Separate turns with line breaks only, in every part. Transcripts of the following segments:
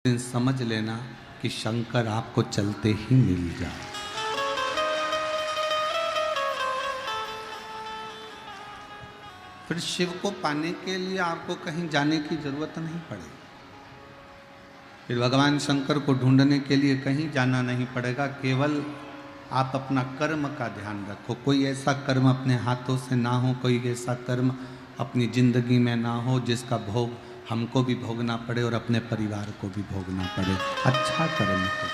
दिन समझ लेना कि शंकर आपको चलते ही मिल जाए। फिर शिव को पाने के लिए आपको कहीं जाने की जरूरत नहीं पड़ेगी। फिर भगवान शंकर को ढूंढने के लिए कहीं जाना नहीं पड़ेगा। केवल आप अपना कर्म का ध्यान रखो। कोई ऐसा कर्म अपने हाथों से ना हो, कोई ऐसा कर्म अपनी जिंदगी में ना हो जिसका भोग हमको भी भोगना पड़े और अपने परिवार को भी भोगना पड़े। अच्छा कर्म करो।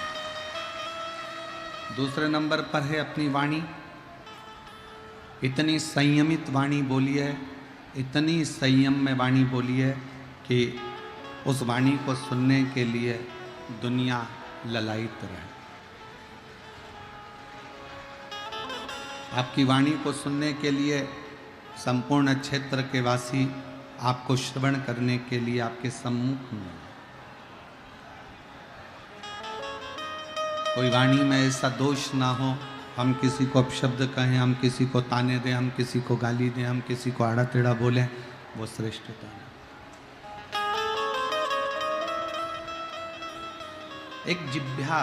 दूसरे नंबर पर है अपनी वाणी। इतनी संयमित वाणी बोली है, इतनी संयम में वाणी बोली है कि उस वाणी को सुनने के लिए दुनिया ललायित रहे। आपकी वाणी को सुनने के लिए संपूर्ण क्षेत्र के वासी आपको श्रवण करने के लिए आपके सम्मुख में। कोई वाणी में ऐसा दोष ना हो, हम किसी को अपशब्द कहें, हम किसी को ताने दें, हम किसी को गाली दें, हम किसी को आड़ा टेढ़ा बोलें, वो श्रेष्ठता नहीं। एक जिह्वा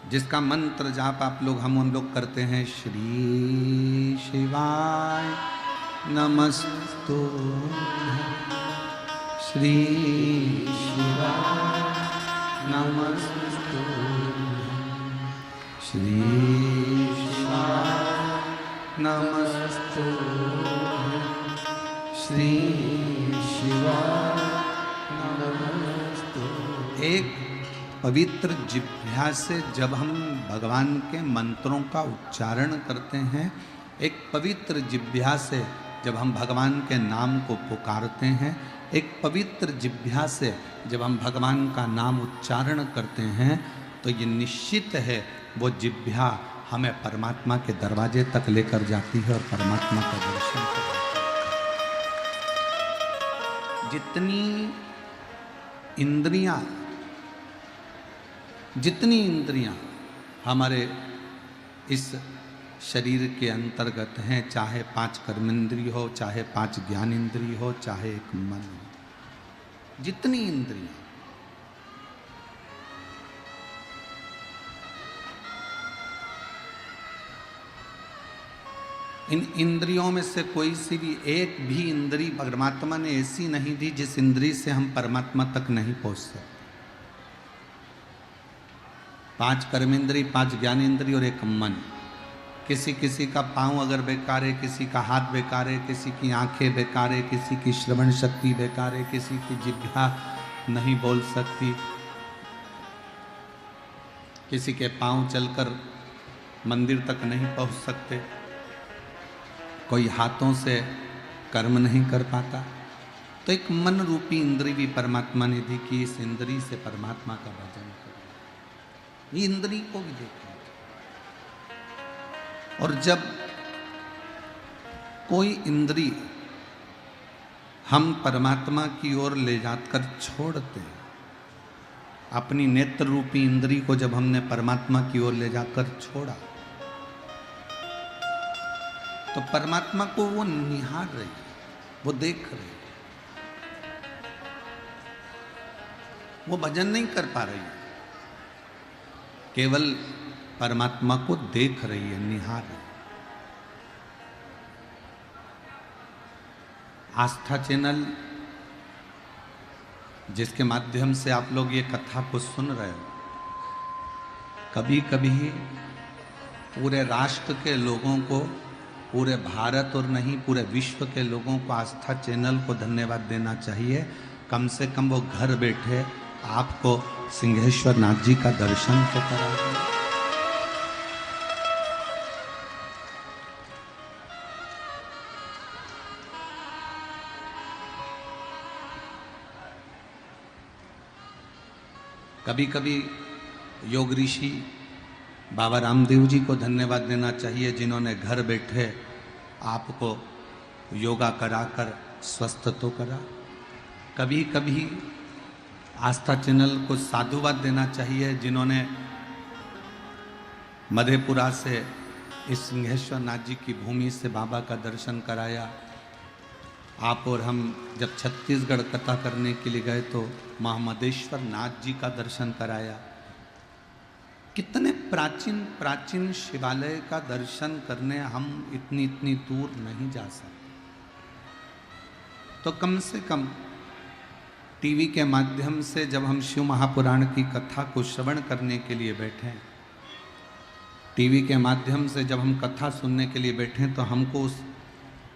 जिसका मंत्र जाप आप लोग हम उन लोग करते हैं, श्री शिवाय नमस्तुभ्यं, श्री शिवाय नमस्तुभ्यं, श्री शिवाय नमस्तुभ्यं, श्री शिवाय नमस्तुभ्यं। एक पवित्र जिह्वा से जब हम भगवान के मंत्रों का उच्चारण करते हैं, एक पवित्र जिह्वा से जब हम भगवान के नाम को पुकारते हैं, एक पवित्र जिह्वा से जब हम भगवान का नाम उच्चारण करते हैं, तो ये निश्चित है वो जिह्वा हमें परमात्मा के दरवाजे तक लेकर जाती है और परमात्मा का दर्शन कराती है। जितनी इंद्रियां हमारे इस शरीर के अंतर्गत हैं, चाहे 5 कर्मेंद्रिय हो, चाहे 5 ज्ञान इंद्रिय हो, चाहे एक मन हो, जितनी इंद्रियां, इन इंद्रियों में से कोई सी भी एक भी इंद्री परमात्मा ने ऐसी नहीं दी जिस इंद्री से हम परमात्मा तक नहीं पहुंच सकते। 5 कर्मेंद्री, 5 ज्ञानेंद्री और एक मन। किसी किसी का पाँव अगर बेकार है, किसी का हाथ बेकार है, किसी की आंखें बेकार है, किसी की श्रवण शक्ति बेकार है, किसी की जिह्वा नहीं बोल सकती, किसी के पाँव चलकर मंदिर तक नहीं पहुंच सकते, कोई हाथों से कर्म नहीं कर पाता। तो एक मन रूपी इंद्री भी परमात्मा ने दी कि इस इंद्री से परमात्मा का भजन करो। ये इंद्री को भी देखना। और जब कोई इंद्री हम परमात्मा की ओर ले जाकर छोड़ते हैं, अपनी नेत्र रूपी इंद्री को जब हमने परमात्मा की ओर ले जाकर छोड़ा, तो परमात्मा को वो निहार रही है, वो देख रही है, वो भजन नहीं कर पा रही है, केवल परमात्मा को देख रही है, निहार रही है। आस्था चैनल जिसके माध्यम से आप लोग ये कथा को सुन रहे हो, कभी कभी पूरे राष्ट्र के लोगों को, पूरे भारत और नहीं पूरे विश्व के लोगों को आस्था चैनल को धन्यवाद देना चाहिए। कम से कम वो घर बैठे आपको सिंहेश्वर नाथ जी का दर्शन तो करा दिया। कभी कभी योग ऋषि बाबा रामदेव जी को धन्यवाद देना चाहिए, जिन्होंने घर बैठे आपको योगा कराकर स्वस्थ तो करा। कभी कभी आस्था चैनल को साधुवाद देना चाहिए, जिन्होंने मधेपुरा से इस सिंहेश्वर नाथ जी की भूमि से बाबा का दर्शन कराया। आप और हम जब छत्तीसगढ़ कथा करने के लिए गए तो महामदेश्वर नाथ जी का दर्शन कराया। कितने प्राचीन प्राचीन शिवालय का दर्शन करने हम इतनी इतनी दूर नहीं जा सकते, तो कम से कम टीवी के माध्यम से जब हम शिव महापुराण की कथा को श्रवण करने के लिए बैठे, टीवी के माध्यम से जब हम कथा सुनने के लिए बैठे, तो हमको उस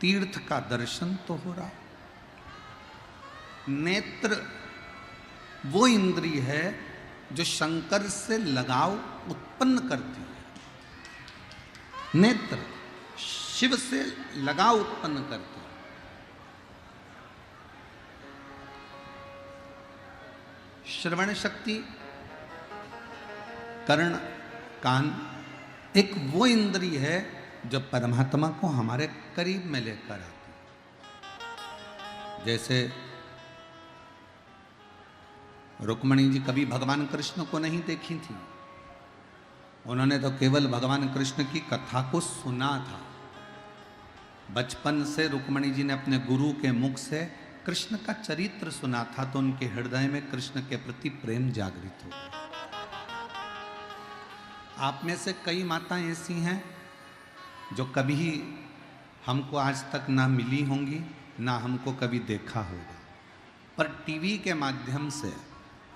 तीर्थ का दर्शन तो हो रहा। नेत्र वो इंद्रिय है जो शंकर से लगाव उत्पन्न करती है। नेत्र शिव से लगाव उत्पन्न करती है। श्रवण शक्ति, कर्ण, कान एक वो इंद्रिय है जो परमात्मा को हमारे करीब में लेकर आती है। जैसे रुक्मणी जी कभी भगवान कृष्ण को नहीं देखी थी, उन्होंने तो केवल भगवान कृष्ण की कथा को सुना था। बचपन से रुक्मणी जी ने अपने गुरु के मुख से कृष्ण का चरित्र सुना था, तो उनके हृदय में कृष्ण के प्रति प्रेम जागृत हो गया। आप में से कई माताएं ऐसी हैं जो कभी हमको आज तक ना मिली होंगी, ना हमको कभी देखा होगा, पर टीवी के माध्यम से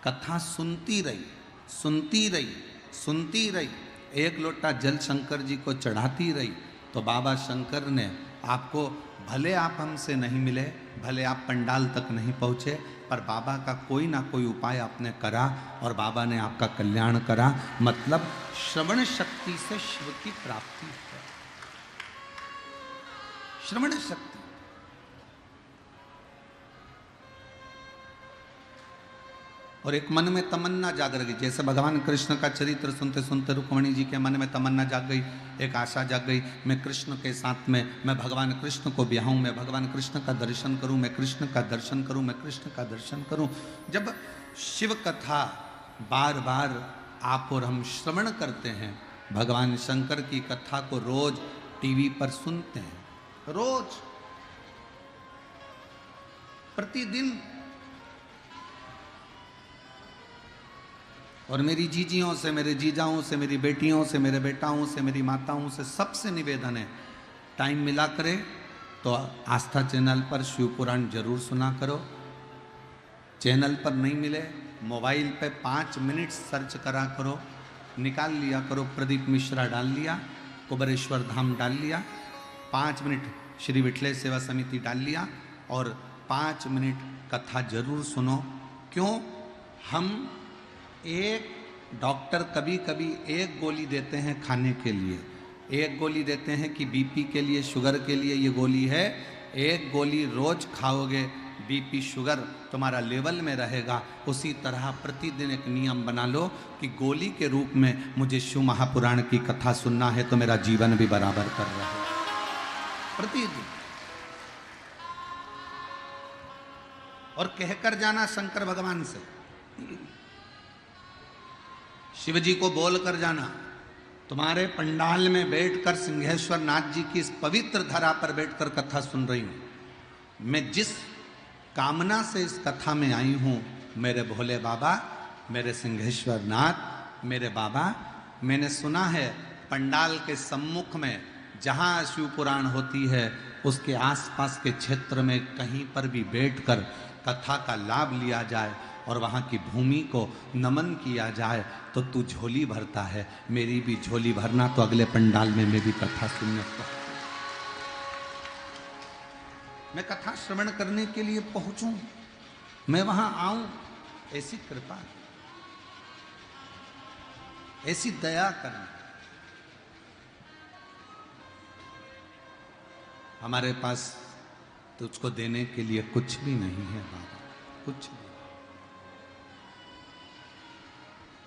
कथा सुनती रही, सुनती रही, सुनती रही, एक लोटा जल शंकर जी को चढ़ाती रही, तो बाबा शंकर ने आपको, भले आप हमसे नहीं मिले, भले आप पंडाल तक नहीं पहुँचे, पर बाबा का कोई ना कोई उपाय आपने करा और बाबा ने आपका कल्याण करा। मतलब श्रवण शक्ति से शिव की प्राप्ति है। श्रवण शक्ति। और एक मन में तमन्ना जाग रही, जैसे भगवान कृष्ण का चरित्र सुनते सुनते रुक्मणी जी के मन में तमन्ना जाग गई, एक आशा जाग गई, मैं कृष्ण के साथ में, मैं भगवान कृष्ण को ब्याहूं, मैं भगवान कृष्ण का दर्शन करूं, मैं कृष्ण का दर्शन करूं, मैं कृष्ण का दर्शन करूं। जब शिव कथा बार बार आप और हम श्रवण करते हैं, भगवान शंकर की कथा को रोज टीवी पर सुनते हैं, रोज प्रतिदिन, और मेरी जीजियों से, मेरे जीजाओं से, मेरी बेटियों से, मेरे बेटाओं से, मेरी माताओं से सबसे निवेदन है, टाइम मिला करे तो आस्था चैनल पर शिव पुराण जरूर सुना करो। चैनल पर नहीं मिले, मोबाइल पे 5 मिनट सर्च करा करो, निकाल लिया करो, प्रदीप मिश्रा डाल लिया, कुबरेश्वर धाम डाल लिया, 5 मिनट श्री विठलेश सेवा समिति डाल लिया, और 5 मिनट कथा जरूर सुनो। क्यों? हम एक डॉक्टर कभी कभी एक गोली देते हैं खाने के लिए, एक गोली देते हैं कि बीपी के लिए, शुगर के लिए ये गोली है, एक गोली रोज खाओगे बीपी शुगर तुम्हारा लेवल में रहेगा। उसी तरह प्रतिदिन एक नियम बना लो कि गोली के रूप में मुझे शिव महापुराण की कथा सुनना है, तो मेरा जीवन भी बराबर कर रहा है प्रतिदिन। और कहकर जाना शंकर भगवान से, शिव जी को बोल कर जाना, तुम्हारे पंडाल में बैठकर सिंहेश्वर नाथ जी की इस पवित्र धरा पर बैठकर कथा सुन रही हूं, मैं जिस कामना से इस कथा में आई हूं, मेरे भोले बाबा, मेरे सिंहेश्वर नाथ, मेरे बाबा, मैंने सुना है पंडाल के सम्मुख में जहां शिव पुराण होती है, उसके आसपास के क्षेत्र में कहीं पर भी बैठकर कथा का लाभ लिया जाए और वहाँ की भूमि को नमन किया जाए तो तू झोली भरता है, मेरी भी झोली भरना, तो अगले पंडाल में मैं भी कथा सुनने को, मैं कथा श्रवण करने के लिए पहुंचूं, मैं वहां आऊं, ऐसी कृपा, ऐसी दया करना। हमारे पास तुझको देने के लिए कुछ भी नहीं है बाबा, कुछ भी।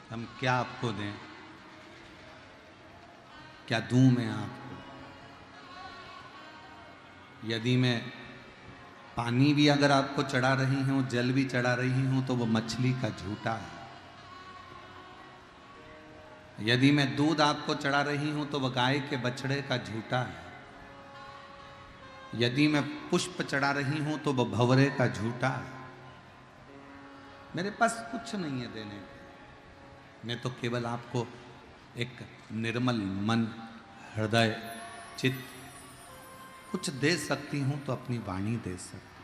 हम क्या आपको दें, क्या दूं मैं आपको? यदि मैं पानी भी अगर आपको चढ़ा रही हूं, जल भी चढ़ा रही हूं, तो वो मछली का झूठा है। यदि मैं दूध आपको चढ़ा रही हूं, तो वह गाय के बछड़े का झूठा है। यदि मैं पुष्प चढ़ा रही हूं तो वह भंवरे का झूठा है। मेरे पास कुछ नहीं है देने को, मैं तो केवल आपको एक निर्मल मन, हृदय, चित्त कुछ दे सकती हूं तो अपनी वाणी दे सकती।